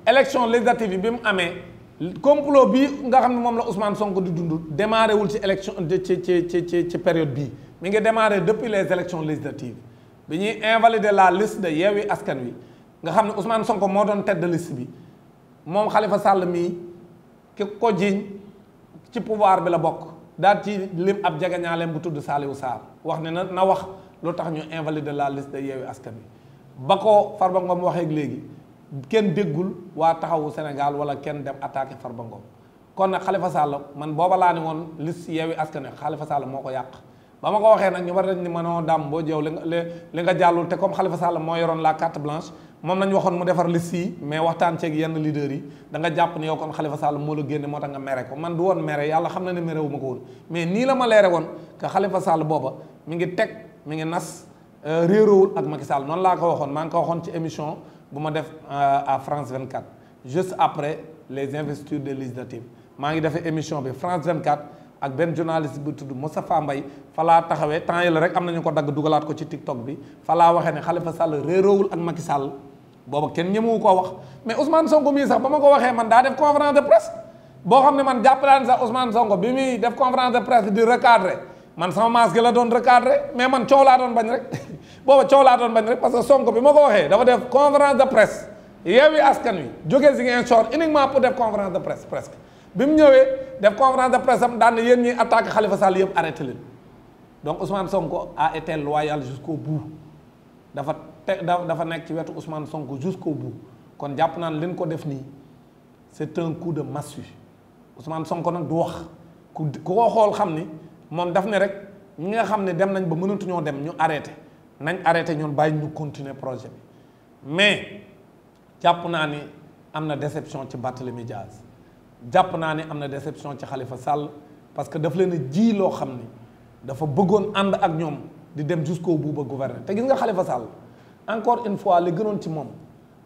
élection législative yi bi mu amee complot bi nga xam ne moom la Ousmane Sonko di dund démarré wul ci élection ci période bii mi ngi démarré depuis les élections législatives bi ñuy invalider la liste de Yewwi Askan Wi nga xam ne Ousmane Sonko moo doon tête de liste bi moom Khalifa Sall mii ki ko jiiñ ci pouvoir bi la bokk daal ci lim ab jegeñaaleem bu tudd Saliou Sarr wax ne na wax lu tax ñu invalider la liste de Yewwi Askan Wi ba ko Farba Ngom waxee léegi kenn déggul waa taxawu Sénégal wala kenn dem attaqué Farba Ngom kon nag Khalifa Sall man booba laa ne woon liste Yewwi Askan Wi Khalifa Sall moo ko yàq ba ma ko waxee nag ñu war nañ ni mënoo daam boo jëw li nga jàllul te comme Khalifa Sall moo yoroon la carte blanche moom nañ waxoon mu defar liste yi mais waxtaan ceeg yenn leaders yi da nga jàpp ni yow kon Khalifa Sall moo la génne moo tax nga mere ko man du woon mere yàlla xam na ne mere wu ma ko woon mais nii la ma leere woon que Khalifa Sall booba mi ngi nas réeroowul ak Macky Sall noonu laa ko waxoon maa ngi ko waxoon ci émission bu ma def à France 24 juste après les investitures des législatives maa ngi defee émission bi France 24 ak benn journaliste bu tudd Moustapha Mbaye fa laa taxawee temps yi la rek am nañu ko dagg dugalaat ko ci TikTok bi fa laa waxee ne Khalifa Sall réeroowul ak Macky Sall booba kenn ñemewu koo wax mais Ousmane Sonko mii sax ba ma ko waxee man daa def conférence de presse boo xam ne man jàpp naa ne sax Ousmane Sonko bi muy def conférence de presse di recadrer man sama masque gi la doon recadrer mais man coow laa doon bañ rek booba coow laa doon bañ rek parce que Sonko bi ma ko waxee dafa def conférence de presse Yewwi Askan Wi jógee Ziguinchor uniquement pour def conférence de presse presque bi mu ñëwee def conférence de presse am daan na yéen ñi attaqué Khalifa Sall yëpp arrêté leen donc Ousmane Sonko a été loyal jusqu'au bout dafa nekk ci wetu Ousmane Sonko jusqu'au bout kon jàpp naa ne leen ko def nii c'est un coup de massue Ousmane Sonko nag du wax ku ko xool xam ni moom daf ne rek ñi nga xam ne dem nañ ba mënatuñoo dem ñu arrêté nañ arrêté ñun bàyyi ñu continuer projet bi mais jàpp naa ni am na déception ci Barthélémy Diaz jàpp naa ni am na déception ci Khalifa Sall parce que daf leen a ji loo xam ni dafa bëggoon ànd ak ñoom di dem jusqu'au bout ba gouverner te gis nga Khalifa Sall encore une fois li gënoon ci moom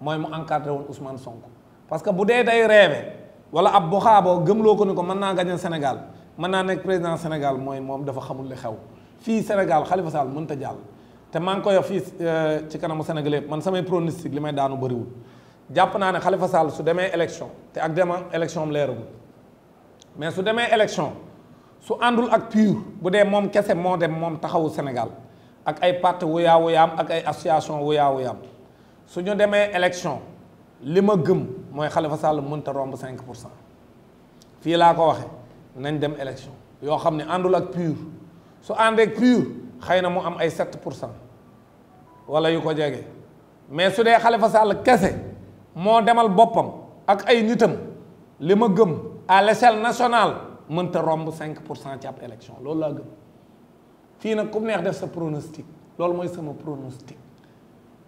mooy mu encadré woon Ousmane Sonko parce que bu dee day rêvé wala ab bu xaaboo gëmloo ko ni ko mën naa gagner Sénégal mën naa nekk président Sénégal mooy moom dafa xamul li xew fii Sénégal Khalifa Sall mënta jàll te maa ngi koy wax fii ci kanamu Sénégalais yëpp man samay pronostic li may daanu bëriwul jàpp naa ne Khalifa Sall su demee élection te ak dema élection am leeragul mais su demee élection su àndul ak PUR bu dee moom kese moo dem moom taxawu Sénégal ak ay parti wuyaa wuyaam ak ay association wuyaa wuyaam su ñu demee élection li ma gëm mooy Khalifa Sall mënta romb 5% fii laa ko waxee nañ dem élection yoo xam ne àndul ak PUR su àndee ak PUR xëy na mu am ay 7% wala yu ko jege mais su dee Khalifa Sall kese moo demal boppam ak ay nitam li ma gëm à l'échelle nationale mënta romb 5% ci ab élection loolu laa gëm fii nag ku neex def sa pronostic loolu mooy sama pronostic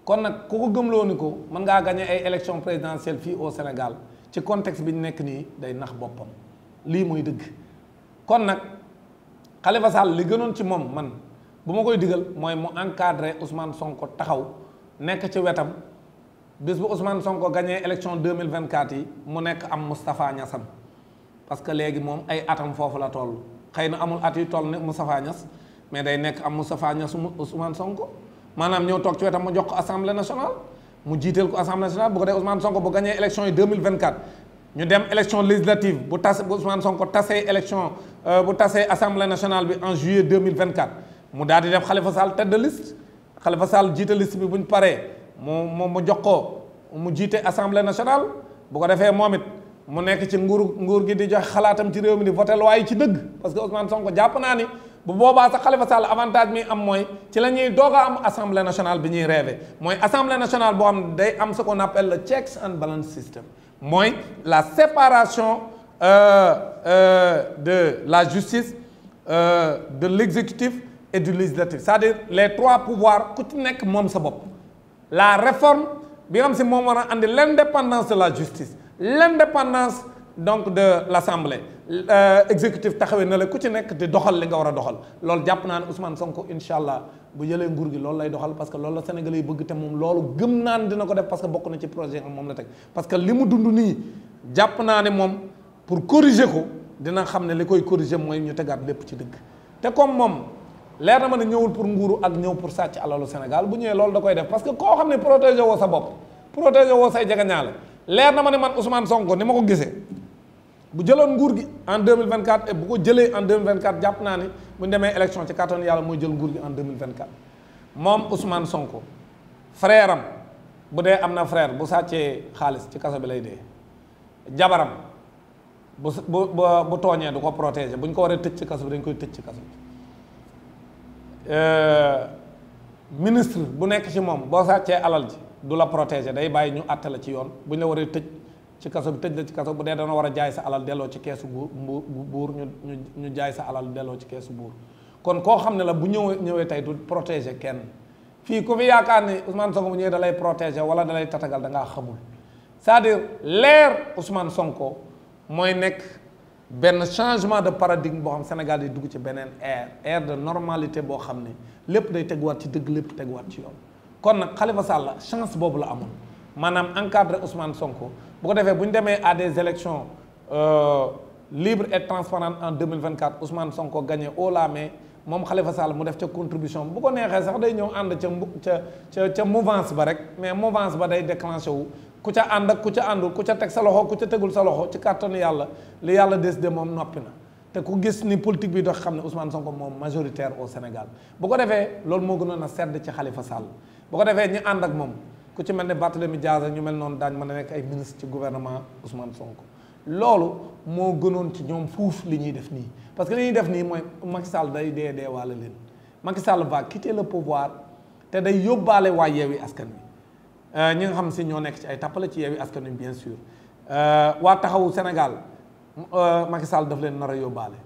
kon nag ku ko gëmloo ni ko mën ngaa gagner ay élection présidentielle fii au Sénégal ci contexte bi ñu nekk nii day nax boppam lii mooy dëgg kon nag Khalifa Sall li gënoon ci moom man bu ma koy digal mooy mu encadrer Ousmane Sonko taxaw nekk ci wetam bis bu Ousmane Sonko gagné élection 2024 yi mu nekk am Moustapha Niassam parce que léegi moom ay atam foofu la toll xëy na amul at yu toll ne Moustapha Niass mais day nekk am Moustapha Niass Ousmane Sonko maanaam ñëw toog ci wetam mu jox ko assemblée nationale mu jiiteel ko assemblée nationale bu ko dee Ousmane Sonko bu gagné élection yi 2024 ñu dem élection législative bu Ousmane Sonko tasee élection bu tasee assemblée nationale bi en juillet 2024 mu daal di def Khalifa Sall tête de liste Khalifa Sall jiite liste bi bu ñu paree mu jox ko mu jiite assemblée nationale bu ko defee moom it mu nekk ci nguur gi di joxe xalaatam ci réew mi di voté loi yi ci dëgg parce que Ousmane Sonko jàpp naa ni bu boobaa sax Khalifa Sall avantage mi am mooy ci la ñuy doog a am assemblée nationale bi ñuy rêvé mooy assemblée nationale boo xam ne day am ce qu'on appelle le checks and balance system mooy la séparation de la justice de l'exécutif et du législatif c'est-à-dire les trois pouvoirs ku ci nekk moom sa bopp la réforme bi nga xam si moom war a andi l'indépendance de la justice l'indépendance donc de l'assemblée exécutif taxawee na la ku ci nekk di doxal li nga war a doxal loolu jàpp naa ne Ousmane Sonko incha allah bu jëlee nguur gi loolu lay doxal parce que loolu la Sénégalais yi bëgg te moom loolu gëm naa ne dina ko def parce que bokk na ci projet am moom la teg parce que li mu dund nii jàpp naa ne moom pour corriger ko dina xam ne li koy corriger mooy ñu tegaat lépp ci dëgg te comme moom leer na ma ne ñëwul pour nguuru ak ñëw pour sàcc alalu Sénégal bu ñëwee loolu da koy def parce que koo xam ne protéger woo sa bopp protéger woo say jegeñaale leer na ma ne man Ousmane Sonko ni ma ko gisee bu jëloon nguur gi en 2024 et bu ko jëlee en 2024 jàpp naa ni bu ñu demee élection ci kàttanu yàlla mooy jël nguur gi en 2024 moom Ousmane Sonko frère am bu dee am na frère bu sàccee xaalis ci kaso bi lay dee jabaram bu tooñee du ko protéger bu ñu ko waree tëj ci kaso bi dañ koy tëj ci kaso bi ministre bu nekk ci moom boo sàccee alal ji du la protéger day bàyyi ñu àtte la ci yoon bu ñu la waree tëj ci kaso bi tëj la ci kaso bu dee dana war a jaay sa alal delloo ci keesu buur ñu jaay sa alal delloo ci keesu buur kon koo xam ne la bu ñëwee tey du protéger kenn fii ku fi yaakaar ni Ousmane Sonko bu ñëwee da lay protéger wala da lay tatagal da ngaa xamul c'est-à-dire l'ère Ousmane Sonko mooy nekk benn changement de paradigme boo xam Sénégal di dugg ci beneen ère de normalité boo xam ne lépp day teguwaat ci dëgg lépp teguwaat ci yoon kon nag Khalifa Sall chance boobu la amoon maanaam encadré Ousmane Sonko bu ko defee bu ñu demee à des élections libres et transparentes en 2024 Ousmane Sonko gagné haut la main moom Khalifa Sall mu def ca contribution bu ko neexee sax day ñëw ànd ca mouvance ba rek mais mouvance ba day déclenché wu ku ca ànd ak ku ca àndul ku ca teg sa loxo ku ca tegul sa loxo ci kàttanu yàlla li yàlla décidé moom noppi na te ku gis ni politique bi dox xam ne Ousmane Sonko moom majoritaire au Sénégal bu ko defee loolu moo gënoon a sedd ci Khalifa Sall bu ko defee ñi ànd ak moom ku ci mel ne Barthélémy Dias ñu mel noonu daañ mën a nekk ay ministre ci gouvernement Ousmane Sonko loolu moo gënoon ci ñoom fuuf li ñuy def nii parce que li ñuy def nii mooy Macky Sall day dee waale leen Macky Sall va quitter le pouvoir te day yóbbaale waa Yewwi Askan Wi ñi nga xam si ñoo nekk ci ay tappale ci Yewwi Askan Wi bien sûr waa Taxawu Sénégal Macky Sall daf leen nar a yóbbaale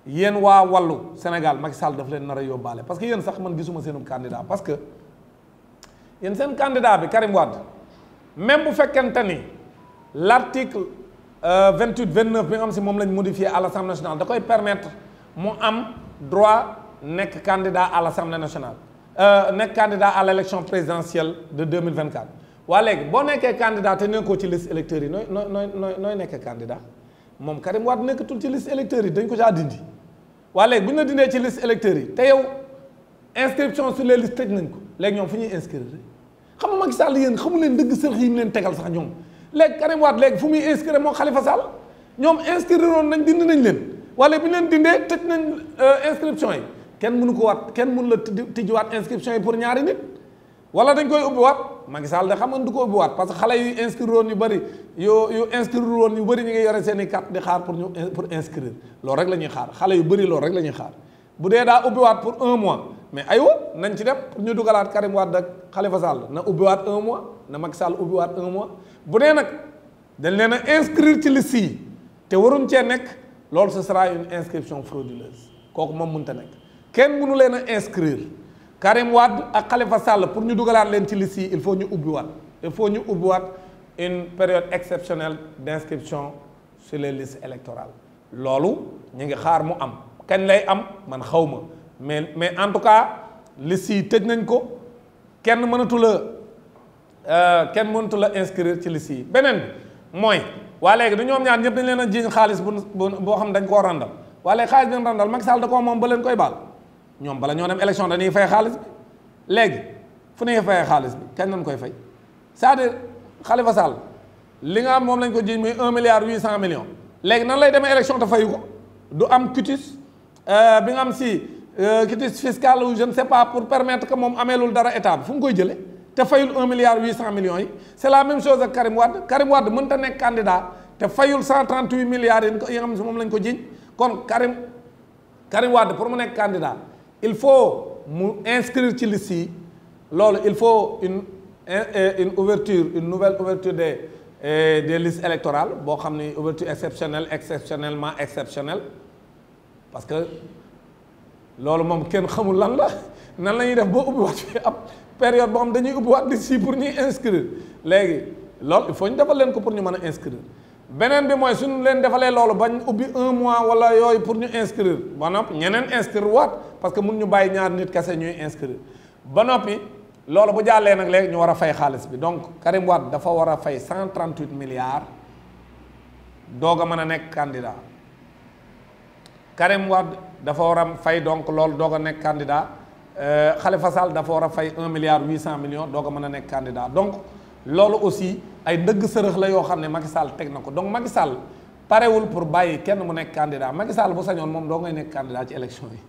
yéen waa Wallu Sénégal Macky Sall daf leen nar a yóbbaale parce que yéen sax man gisuma seenum candidat parce que yéen seen candidat bi Karim Wade même bu fekkente ni l'article 28 29 bi nga xam si moom lañ modifié à l'Assemblée nationale da koy permettre mu am droit nekk candidat à l'Assemblée nationale nekk candidat à l'élection présidentielle de 2024 waa léegi boo nekkee candidat te nekkoo ci liste électeurs yi nooy nekkee candidat moom Karim Wade nekkatul ci liste électeurs yi dañ ko caa dindi waa léegi bu ñu la dindee ci liste électeurs yi te yow inscription sur les listes tëj nañ ko léegi ñoom fu ñuy inscrire xam nga Macky Sall yéen xamu leen dëgg sërx yi mu leen tegal sax ñoom léegi Karim Wade léegi fu muy inscrire moo Khalifa Sall ñoom inscrire woon nañ dindi nañ leen wala bi ñu leen dindee tëj nañ inscription yi kenn mënu ko waat kenn mënu la tijjiwaat inscription yi pour ñaari nit wala dañ koy ubbiwaat Macky Sall de xam nga du ko ubbiwaat parce que xale yu inscrire woon yu bëri yu inscrire woon yu bëri ñu ngi yore seen i carte di xaar pour inscrire loolu rek la ñuy xaar xale yu bëri loolu rek la ñuy xaar bu dee daa ubbiwaat pour 1 mois mais aywa nañ ci dem pour ñu dugalaat Karim Wade ak Khalifa Sall na ubbiwaat 1 mois na Macky Sall ubbiwaat 1 mois bu dee nag dañ leen a inscrire ci liste yi te waruñ cee nekk loolu ce sera une inscription frauduleuse kooku moom mënta nekk kenn mënu leen a inscrire Karim Wade ak Khalifa Sall pour ñu dugalaat leen ci liste yi il faut ñu ubbiwaat une période exceptionnelle d'inscription sur les listes électorales loolu ñu ngi xaar mu am kañ lay am man xaw ma mais en tout cas liste yi tëj nañ ko kenn mënatu la inscrire ci liste yi beneen bi mooy waa léegi du ñoom ñaar ñëpp dañ leen a jiiñ xaalis boo xam dañ koo randal waa léegi xaalis bi randal Macky Sall da koo moom ba leen koy baal ñoom bala ñoo dem élection dañuy fay xaalis bi léegi fu ñuy fayee xaalis bi kañ lañ koy fay c'est-à-dire Khalifa Sall li nga am moom lañ ko jiiñ muy 1 milliard 800 millions léegi nan lay demee élection te fayu ko du am quitus bi nga am si quitus fiscal ou je ne sais pas pour permettre que moom ameelul dara état bi fu mu koy jëlee te fayul 1 milliard 800 millions yi c'est la même chose ak Karim Wade mënta nekk candidat te fayul 138 milliards yi nga xam si moom lañ ko jiiñ kon Karim Wade pour mu nekk candidat il faut mu inscrire ci liste yi loolu il faut une nouvelle ouverture des listes électorales boo xam ni ouverture exceptionnellement exceptionnelle parce que loolu moom kenn xamul lan la nan la ñuy def boo ubbiwaat fi ab période boo xam dañuy ubbiwaat liste yi pour ñuy inscrire léegi loolu il faut ñu defal leen ko pour ñu mën a inscrire beneen bi mooy suñu leen defalee loolu bañ ubbi 1 mois wala yooyu pour ñu inscrire ba noppi ñeneen inscrire waat parce que mun ñu bàyyi ñaar nit kese ñuy inscrire ba noppi loolu bu jàllee nag léegi ñu war a fay xaalis bi donc Karim Wade dafa war a fay 138 milliards doog a mën a nekk candidat Karim Wade dafa war a fay donc loolu doog a nekk candidat Khalifa Sall dafa war a fay 1 milliard 800 millions doog a mën a nekk candidat donc loolu aussi ay ndëgg sërëx la yoo xam ne Macky Sall teg na ko donc Macky Sall parewul pour bàyyi kenn mu nekk candidat Macky Sall bu sañoon moom doo ngay nekk candidat ci élection yi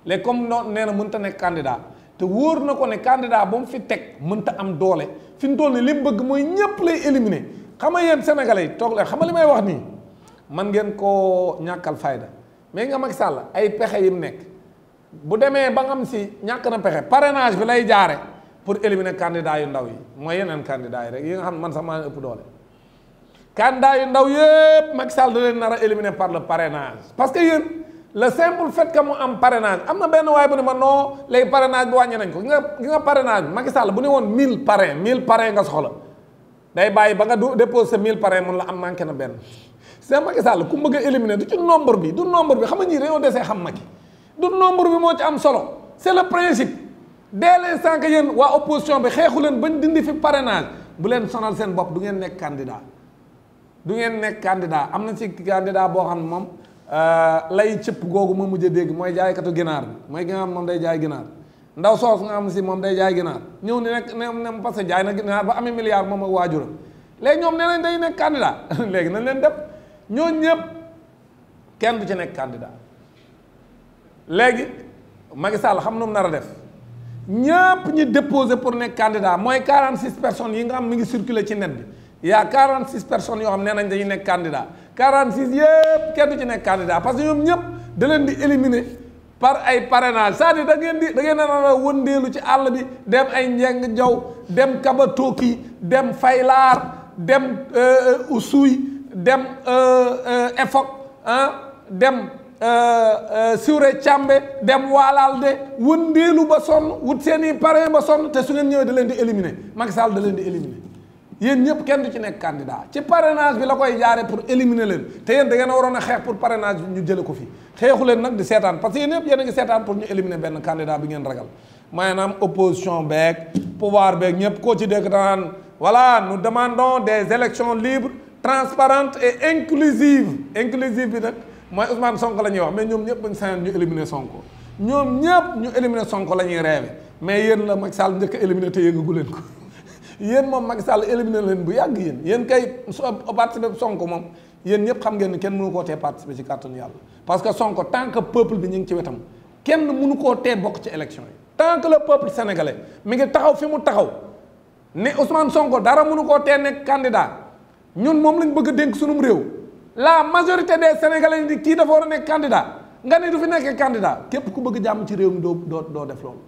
léegi comme noonu nee na mënta nekk candidat te wóor na ko ne candidat ba mu fi teg mënta am doole fi mu toll nii li mu bëgg mooy ñëpp lay éliminer xam nga yéen sénégalais yi toog leen xam nga li may wax nii man ngeen koo ñàkkal fayda mais nga Macky Sall ay pexe yi mu nekk bu demee ba nga xam si ñàkk na pexe parrainage bi lay jaare pour éliminer candidat yu ndaw yi mooy yeneen candidat yi rek yi nga xam man sax maa ëpp doole candidat yu ndaw yëpp Macky Sall da leen nar a éliminer par le parrainage parce que yéen le simple fait que mu am parrainage am na benn waay bu ne ma non léegi parrainage bi wàññi nañ ko gi nga parrainage bi Macky Sall bu ne woon 1000 parrain nga soxla day bàyyi ba nga déposé 1000 parrain mun la am manqué na benn c'est Macky Sall ku bëgg a éliminer du ci nombre bi xam nga ñii dañoo desee xam Macky du nombre bi moo ci am solo c'est le principe dès l'instant que yéen waa opposition bi xeexu leen bañ dindi fi parrainage bu leen sonal seen bopp du ngeen nekk candidat am na ci candidat boo xam ne moom lay cëpp googu ma mujj a dégg mooy jaaykatu ginaar bi mooy gi nga xam moom day jaay ginaar ndaw soos nga xam si moom day jaay ginaar ñëw ni nekk ne parce que jaay na ginaar ba amee milliard moom ak waajuram léegi ñoom nee nañ day nekk candidat léegi nañ leen def ñoo ñëpp kenn du ci nekk candidat léegi Macky Sall xam nu mu nar a def ñëpp ñi déposé pour nekk candidat mooy 46 personnes yi nga xam mi ngi circulé ci net bi y a 46 personnes yoo xam nee nañ dañuy nekk candidat 46 yëpp kenn du ci nekk candidat parce que ñoom ñëpp da leen di éliminer par ay parrainage c'est-à-dire da ngeen a wëndeelu ci àll bi dem ay njeng jaw dem Kabatoki dem Faylaar dem Oussouye dem Efok dem Siré Thiambe dem Walalde wëndeelu ba sonn wut seeni parrain ba sonn te su ngeen ñëwee da leen di éliminer Macky Sall da leen di éliminer yéen ñëpp kenn du ci nekk candidat ci parrainage bi la koy jaare pour éliminer leen te yéen da ngeen a waroon a xeex pour parrainage bi ñu jële ko fi xeexu leen nag di seetaan parce que yéen ñëpp yéen a ngi seetaan pour ñu éliminer benn candidat bi ngeen ragal maanaam opposition beeg pouvoir beeg ñëpp koo ci dégg daan voilà nous demandons des élections libres transparentes et inclusives bi nag mooy Ousmane Sonko la ñuy wax mais ñoom ñëpp bañ sañoon ñu éliminer Sonko ñoom ñëpp ñu éliminer Sonko la ñuy rêvé mais yéen la Macky Sall njëkk a éliminer te yëngagu leen ko yéen moom Macky Sall éliminer leen bu yàgg yéen kay participer Sonko moom yéen ñëpp xam ngeen ni kenn mënu koo tee participer ci kàttanu yàlla parce que Sonko tant que peuple bi ñu ngi ci wetam kenn mënu koo tee bokk ci élection yi tant que le peuple sénégalais mi ngi taxaw fi mu taxaw ne Ousmane Sonko dara mënu koo tee nekk candidat ñun moom lañ bëgg a dénk sunum réew la majorité des sénégalais di kii dafa war a nekk candidat nga ni du fi nekk candidat képp ku bëgg jàmm ci réew mi doo def loolu